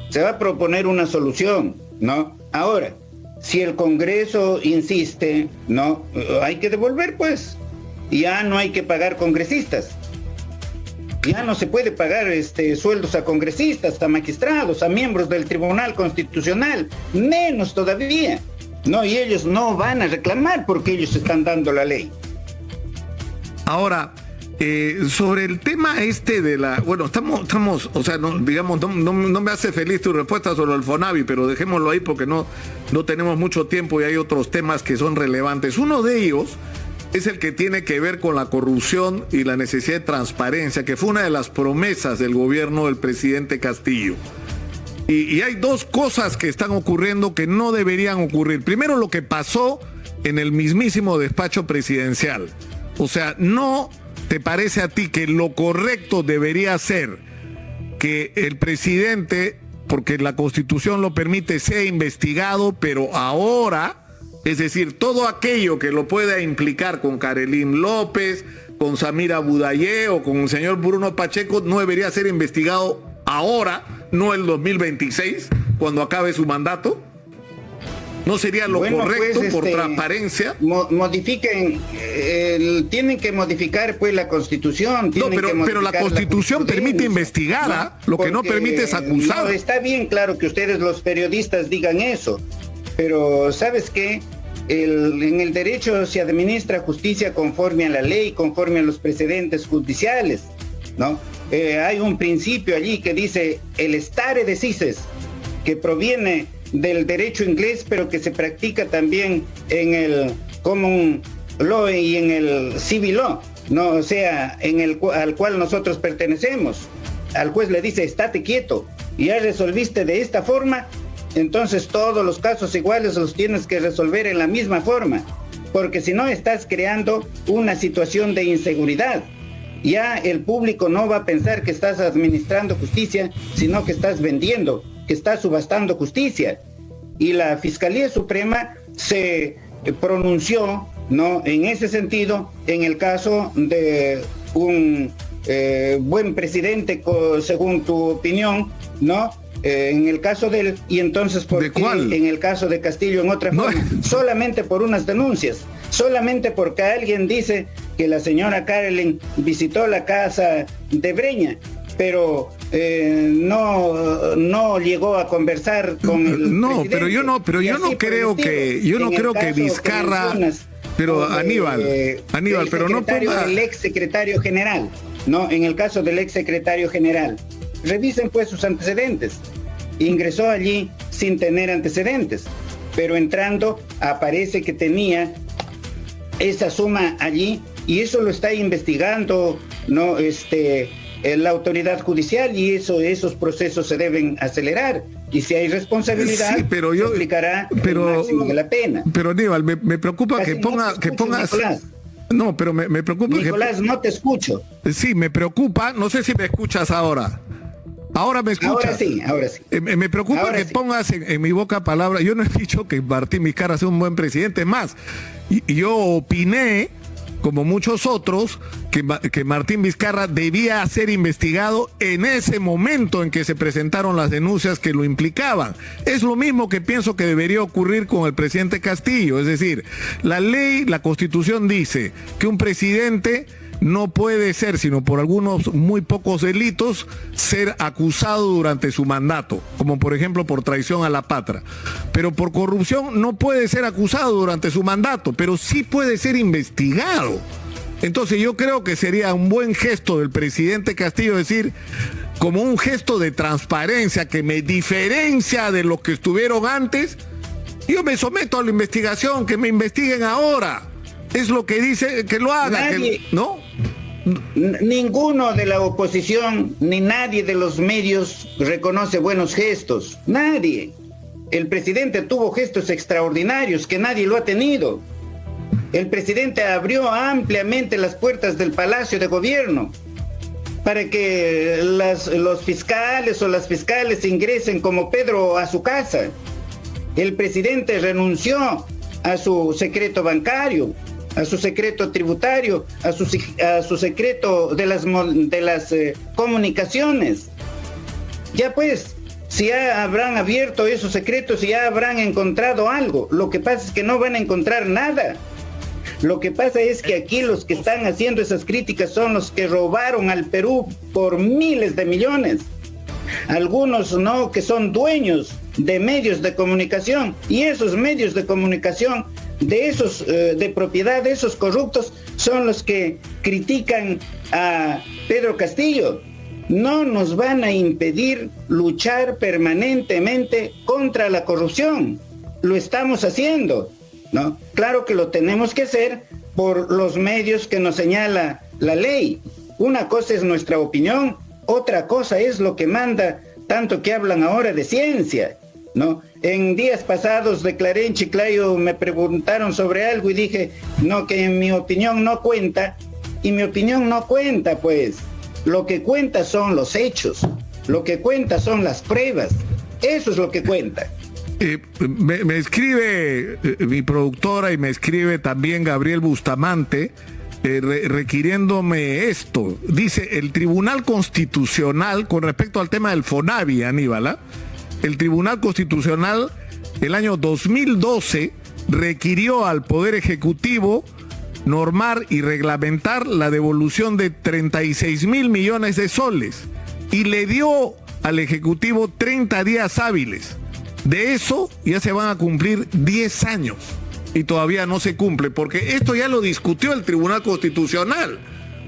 Se va a proponer una solución, ¿no? Ahora, si el Congreso insiste, no, hay que devolver, pues. Ya no hay que pagar congresistas. Ya no se puede pagar sueldos a congresistas, a magistrados, a miembros del Tribunal Constitucional, menos todavía. No, y ellos no van a reclamar porque ellos están dando la ley. Ahora, sobre el tema de la... Bueno, estamos, o sea, no, digamos, no me hace feliz tu respuesta sobre el FONAVI, pero dejémoslo ahí porque no tenemos mucho tiempo y hay otros temas que son relevantes. Uno de ellos es el que tiene que ver con la corrupción y la necesidad de transparencia, que fue una de las promesas del gobierno del presidente Castillo. Y hay dos cosas que están ocurriendo que no deberían ocurrir. Primero, lo que pasó en el mismísimo despacho presidencial. O sea, ¿no te parece a ti que lo correcto debería ser que el presidente, porque la Constitución lo permite, sea investigado, pero ahora, es decir, todo aquello que lo pueda implicar con Karelyn López, con Samira Budayé o con el señor Bruno Pacheco, no debería ser investigado ahora, no el 2026, cuando acabe su mandato? ¿No sería lo correcto, pues, por transparencia? Modifiquen, tienen que modificar pues la Constitución. No, pero la Constitución permite investigar, lo que no permite es acusar. No, está bien, claro que ustedes los periodistas digan eso, pero ¿sabes qué? En el derecho se administra justicia conforme a la ley, conforme a los precedentes judiciales, ¿no? Hay un principio allí que dice el stare decisis, que proviene del derecho inglés, pero que se practica también en el common law y en el civil law, ¿no? O sea, al cual nosotros pertenecemos. Al juez le dice, estate quieto, y ya resolviste de esta forma, entonces todos los casos iguales los tienes que resolver en la misma forma, porque si no estás creando una situación de inseguridad. Ya el público no va a pensar que estás administrando justicia, sino que estás vendiendo, que estás subastando justicia. Y la Fiscalía Suprema se pronunció, ¿no?, en ese sentido, en el caso de un buen presidente, según tu opinión, ¿no? En el caso de él, y entonces ¿por qué en el caso de Castillo en otra forma? Solamente por unas denuncias, solamente porque alguien dice que la señora Karelyn visitó la casa de Breña, pero no llegó a conversar con el presidente. pero yo no creo que Vizcarra, pero Aníbal, pero no ponga el ex secretario general, no, en el caso del ex secretario general, revisen pues sus antecedentes. Ingresó allí sin tener antecedentes, pero entrando aparece que tenía esa suma allí, y eso lo está investigando, ¿no?, la autoridad judicial, y esos procesos se deben acelerar, y si hay responsabilidad, sí, pero se aplicará el máximo de la pena. Pero Aníbal, me preocupa casi que pongas Nicolás. No, pero me preocupa Nicolás, no te escucho. Sí, me preocupa, no sé si me escuchas ahora. ¿Ahora me escuchas? Ahora sí. Me preocupa que pongas en mi boca palabras. Yo no he dicho que Martín Vizcarra sea un buen presidente, más. Y yo opiné, como muchos otros, que Martín Vizcarra debía ser investigado en ese momento en que se presentaron las denuncias que lo implicaban. Es lo mismo que pienso que debería ocurrir con el presidente Castillo. Es decir, la ley, la Constitución dice que un presidente no puede ser, sino por algunos muy pocos delitos, ser acusado durante su mandato, como por ejemplo por traición a la patria. Pero por corrupción no puede ser acusado durante su mandato, pero sí puede ser investigado. Entonces yo creo que sería un buen gesto del presidente Castillo decir, como un gesto de transparencia que me diferencia de los que estuvieron antes, yo me someto a la investigación, que me investiguen ahora. Es lo que dice, que lo haga, ¿no? Ninguno de la oposición ni nadie de los medios reconoce buenos gestos. Nadie. El presidente tuvo gestos extraordinarios que nadie lo ha tenido. El presidente abrió ampliamente las puertas del Palacio de Gobierno para que los fiscales o las fiscales ingresen como Pedro a su casa. El presidente renunció a su secreto bancario, a su secreto tributario, a su secreto de las comunicaciones. Ya pues, si ya habrán abierto esos secretos y ya habrán encontrado algo. Lo que pasa es que no van a encontrar nada. Lo que pasa es que aquí los que están haciendo esas críticas son los que robaron al Perú por miles de millones. Algunos no, que son dueños de medios de comunicación, y esos medios de comunicación de propiedad de esos corruptos son los que critican a Pedro Castillo. No nos van a impedir luchar permanentemente contra la corrupción. Lo estamos haciendo, ¿no? Claro que lo tenemos que hacer por los medios que nos señala la ley. Una cosa es nuestra opinión, otra cosa es lo que manda, tanto que hablan ahora de ciencia, ¿no? En días pasados declaré en Chiclayo, me preguntaron sobre algo y dije, no, que mi opinión no cuenta, y mi opinión no cuenta, pues. Lo que cuenta son los hechos, lo que cuenta son las pruebas, eso es lo que cuenta. Me escribe mi productora y me escribe también Gabriel Bustamante requiriéndome esto. Dice, el Tribunal Constitucional, con respecto al tema del FONAVI, Aníbal, el Tribunal Constitucional el año 2012 requirió al Poder Ejecutivo normar y reglamentar la devolución de 36.000 millones de soles y le dio al Ejecutivo 30 días hábiles. De eso ya se van a cumplir 10 años y todavía no se cumple, porque esto ya lo discutió el Tribunal Constitucional,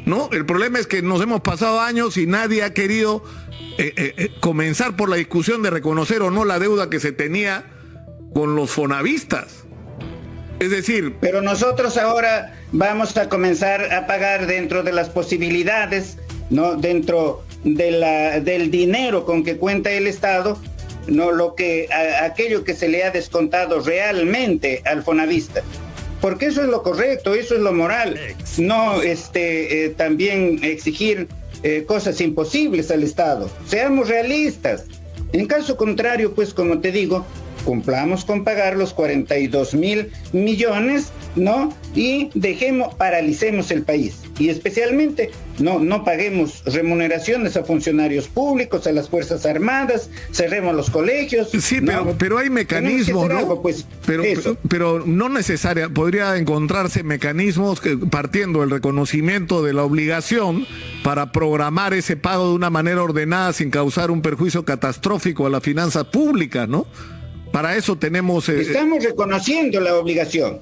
¿no? El problema es que nos hemos pasado años y nadie ha querido comenzar por la discusión de reconocer o no la deuda que se tenía con los fonavistas. Es decir... Pero nosotros ahora vamos a comenzar a pagar dentro de las posibilidades, ¿no? Dentro de del dinero con que cuenta el Estado, ¿no? Aquello que se le ha descontado realmente al fonavista. Porque eso es lo correcto, eso es lo moral. No también exigir cosas imposibles al Estado. Seamos realistas. En caso contrario, pues como te digo, cumplamos con pagar los 42.000 millones, ¿no? Y paralicemos el país. Y especialmente, no paguemos remuneraciones a funcionarios públicos, a las Fuerzas Armadas, cerremos los colegios. Sí, ¿no? pero hay mecanismos, ¿no? Algo, pues, pero no necesaria, podría encontrarse mecanismos partiendo del reconocimiento de la obligación para programar ese pago de una manera ordenada sin causar un perjuicio catastrófico a las finanzas públicas, ¿no? Para eso tenemos... Estamos reconociendo la obligación.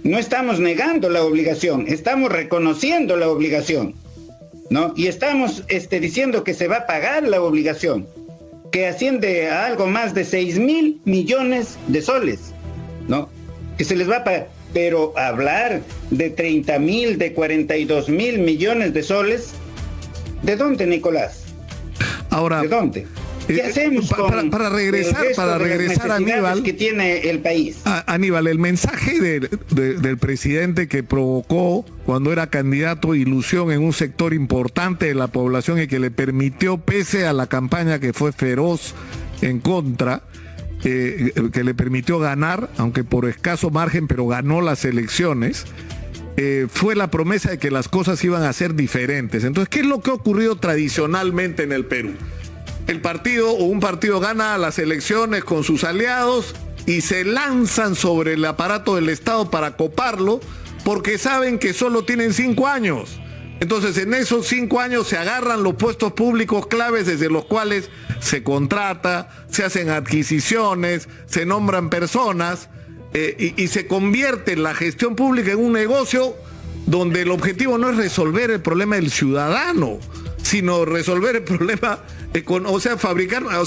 No estamos negando la obligación, estamos reconociendo la obligación, ¿no? Y estamos diciendo que se va a pagar la obligación, que asciende a algo más de 6.000 millones de soles, ¿no? Que se les va a pagar. Pero hablar de 30.000, de 42.000 millones de soles, ¿de dónde, Nicolás? Ahora, ¿de dónde? ¿Qué hacemos para regresar, Aníbal, que tiene el país? Aníbal, el mensaje del presidente que provocó cuando era candidato ilusión en un sector importante de la población y que le permitió, pese a la campaña que fue feroz en contra, que le permitió ganar, aunque por escaso margen, pero ganó las elecciones, fue la promesa de que las cosas iban a ser diferentes. Entonces, ¿qué es lo que ha ocurrido tradicionalmente en el Perú? El partido o un partido gana las elecciones con sus aliados y se lanzan sobre el aparato del Estado para coparlo porque saben que solo tienen 5 años. Entonces en esos 5 años se agarran los puestos públicos claves desde los cuales se contrata, se hacen adquisiciones, se nombran personas y se convierte la gestión pública en un negocio donde el objetivo no es resolver el problema del ciudadano, sino resolver el problema,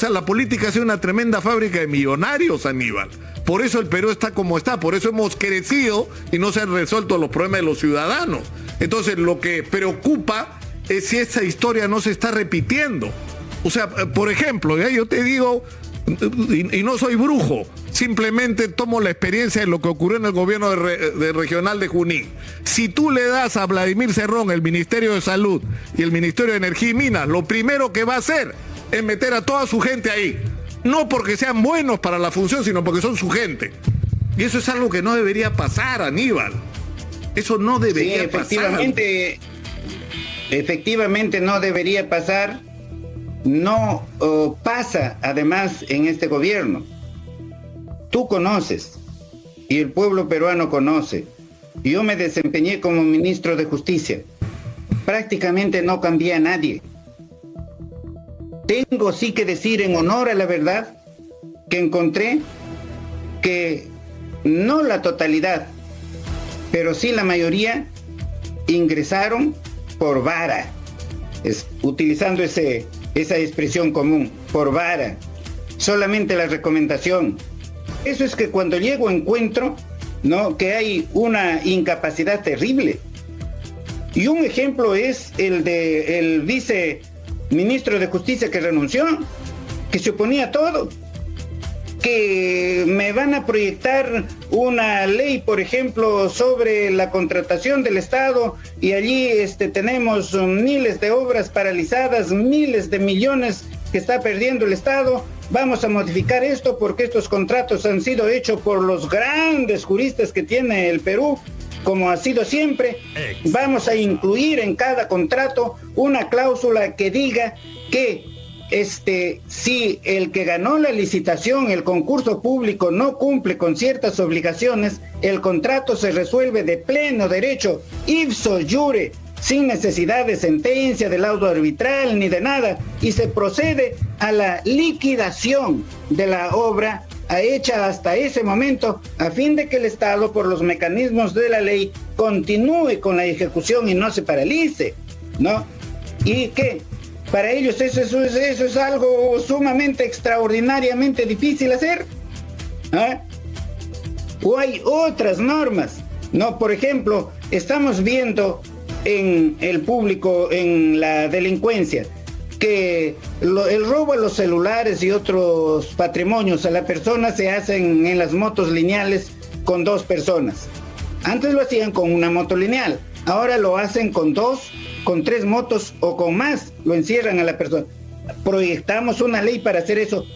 la política es una tremenda fábrica de millonarios, Aníbal. Por eso el Perú está como está, por eso hemos crecido y no se han resuelto los problemas de los ciudadanos. Entonces lo que preocupa es si esa historia no se está repitiendo. O sea, por ejemplo, yo te digo, y no soy brujo, simplemente tomo la experiencia de lo que ocurrió en el gobierno de regional de Junín. Si tú le das a Vladimir Cerrón el Ministerio de Salud y el Ministerio de Energía y Minas, lo primero que va a hacer es meter a toda su gente ahí. No porque sean buenos para la función, sino porque son su gente. Y eso es algo que no debería pasar, Aníbal. Eso no debería pasar. Efectivamente no debería pasar. No pasa además en este gobierno. Tú conoces y el pueblo peruano conoce. Yo me desempeñé como ministro de Justicia. Prácticamente no cambié a nadie. Tengo sí que decir en honor a la verdad que encontré que no la totalidad, pero sí la mayoría ingresaron por vara, utilizando esa expresión común, por vara, solamente la recomendación. Eso es que cuando llego encuentro, ¿no?, que hay una incapacidad terrible. Y un ejemplo es el de el viceministro de Justicia que renunció, que se oponía a todo, que me van a proyectar una ley, por ejemplo, sobre la contratación del Estado, y allí tenemos miles de obras paralizadas, miles de millones que está perdiendo el Estado. Vamos a modificar esto porque estos contratos han sido hechos por los grandes juristas que tiene el Perú, como ha sido siempre. Vamos a incluir en cada contrato una cláusula que diga que si el que ganó la licitación, el concurso público, no cumple con ciertas obligaciones, el contrato se resuelve de pleno derecho, ipso iure, sin necesidad de sentencia, de laudo arbitral, ni de nada, y se procede a la liquidación de la obra hecha hasta ese momento, a fin de que el Estado, por los mecanismos de la ley, continúe con la ejecución y no se paralice, ¿no? Y que para ellos eso es algo sumamente, extraordinariamente difícil hacer. ¿Ah? O hay otras normas, ¿no? Por ejemplo, estamos viendo en el público, en la delincuencia, que el robo a los celulares y otros patrimonios a la persona se hacen en las motos lineales con 2 personas. Antes lo hacían con una moto lineal, ahora lo hacen con 2, con 3 motos o con más, lo encierran a la persona. Proyectamos una ley para hacer eso.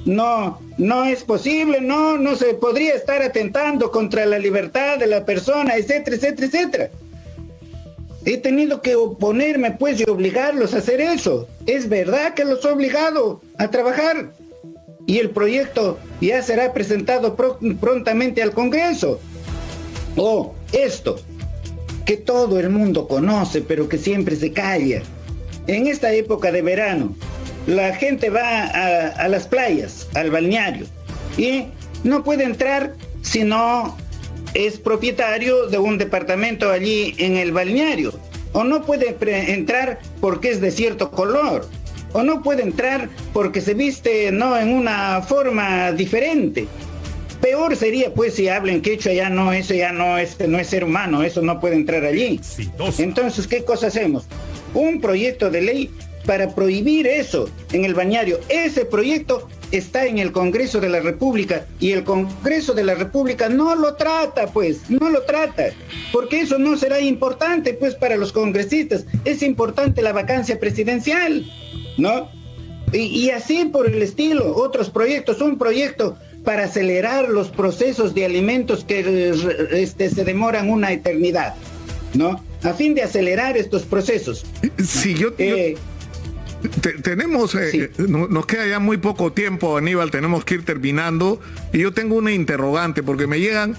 No es posible, no se podría estar atentando contra la libertad de la persona, etcétera, etcétera, etcétera. He tenido que oponerme, pues, y obligarlos a hacer eso. Es verdad que los he obligado a trabajar. Y el proyecto ya será presentado prontamente al Congreso. Esto, que todo el mundo conoce, pero que siempre se calla. En esta época de verano, la gente va a las playas, al balneario, y no puede entrar si no es propietario de un departamento allí en el balneario, o no puede entrar porque es de cierto color, o no puede entrar porque se viste en una forma diferente. Peor sería, pues, si hablan quechua, eso ya no es ser humano, eso no puede entrar allí. Entonces, ¿qué cosa hacemos? Un proyecto de ley para prohibir eso en el balneario. Ese proyecto está en el Congreso de la República y el Congreso de la República no lo trata, porque eso no será importante, pues, para los congresistas. Es importante la vacancia presidencial, ¿no? Y así por el estilo, otros proyectos, un proyecto para acelerar los procesos de alimentos que se demoran una eternidad, ¿no? A fin de acelerar estos procesos. Sí, tenemos, nos queda ya muy poco tiempo, Aníbal, tenemos que ir terminando, y yo tengo una interrogante, porque me llegan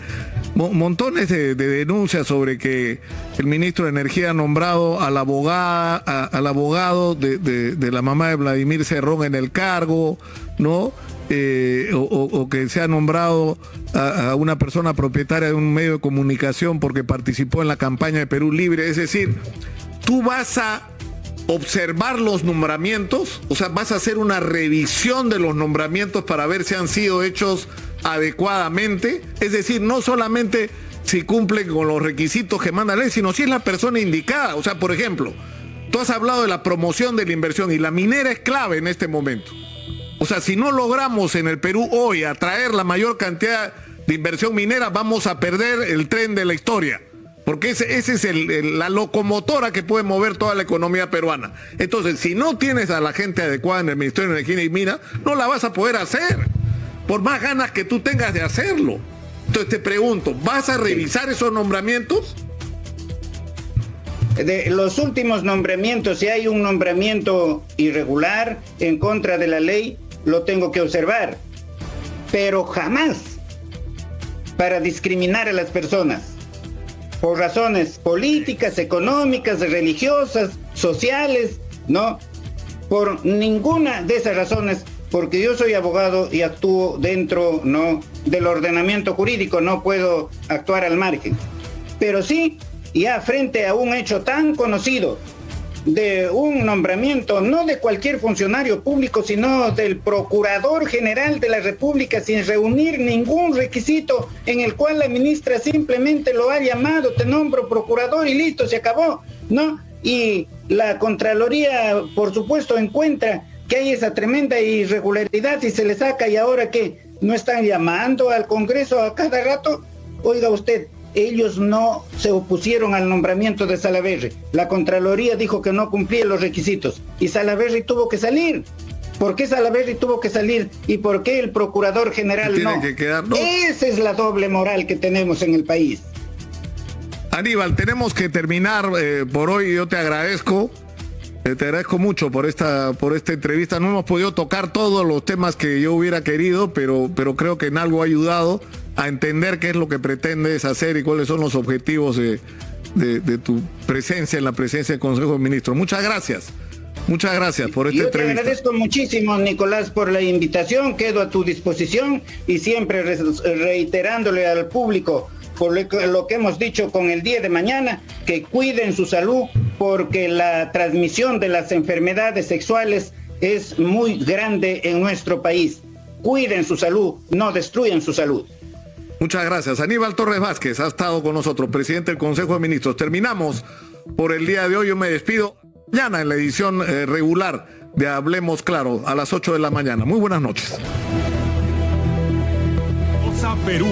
montones de denuncias sobre que el ministro de Energía ha nombrado al abogado de la mamá de Vladimir Cerrón en el cargo, ¿no? O que se ha nombrado a una persona propietaria de un medio de comunicación porque participó en la campaña de Perú Libre. Es decir, tú vas a observar los nombramientos, o sea, vas a hacer una revisión de los nombramientos para ver si han sido hechos adecuadamente, es decir, no solamente si cumplen con los requisitos que manda la ley, sino si es la persona indicada. O sea, por ejemplo, tú has hablado de la promoción de la inversión y la minera es clave en este momento. O sea, si no logramos en el Perú hoy atraer la mayor cantidad de inversión minera, vamos a perder el tren de la historia. Porque ese es la locomotora que puede mover toda la economía peruana. Entonces, si no tienes a la gente adecuada en el Ministerio de Energía y Minas, no la vas a poder hacer, por más ganas que tú tengas de hacerlo. Entonces te pregunto, ¿vas a revisar esos nombramientos? De los últimos nombramientos, si hay un nombramiento irregular en contra de la ley, lo tengo que observar. Pero jamás para discriminar a las personas por razones políticas, económicas, religiosas, sociales, ¿no? Por ninguna de esas razones, porque yo soy abogado y actúo dentro, ¿no?, del ordenamiento jurídico, no puedo actuar al margen. Pero sí, ya frente a un hecho tan conocido de un nombramiento, no de cualquier funcionario público, sino del Procurador General de la República, sin reunir ningún requisito, en el cual la ministra simplemente lo ha llamado, te nombro procurador y listo, se acabó, ¿no? Y la Contraloría, por supuesto, encuentra que hay esa tremenda irregularidad y se le saca, y ahora que no están llamando al Congreso a cada rato. Oiga usted, ellos no se opusieron al nombramiento de Salaverry. La Contraloría dijo que no cumplía los requisitos y Salaverry tuvo que salir. ¿Por qué Salaverry tuvo que salir y por qué el Procurador General no? Esa es la doble moral que tenemos en el país. Aníbal, tenemos que terminar por hoy. Yo te agradezco mucho por esta entrevista. No hemos podido tocar todos los temas que yo hubiera querido, pero creo que en algo ha ayudado a entender qué es lo que pretendes hacer y cuáles son los objetivos de tu presencia en la presidencia del Consejo de Ministros. Muchas gracias por esta entrevista. Te agradezco muchísimo, Nicolás, por la invitación. Quedo a tu disposición y siempre reiterándole al público por lo que hemos dicho con el día de mañana, que cuiden su salud, porque la transmisión de las enfermedades sexuales es muy grande en nuestro país. Cuiden su salud, no destruyan su salud. Muchas gracias. Aníbal Torres Vázquez ha estado con nosotros, presidente del Consejo de Ministros. Terminamos por el día de hoy. Yo me despido mañana en la edición regular de Hablemos Claro a las 8 de la mañana. Muy buenas noches. Perú,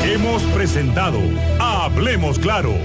hemos presentado Hablemos Claro.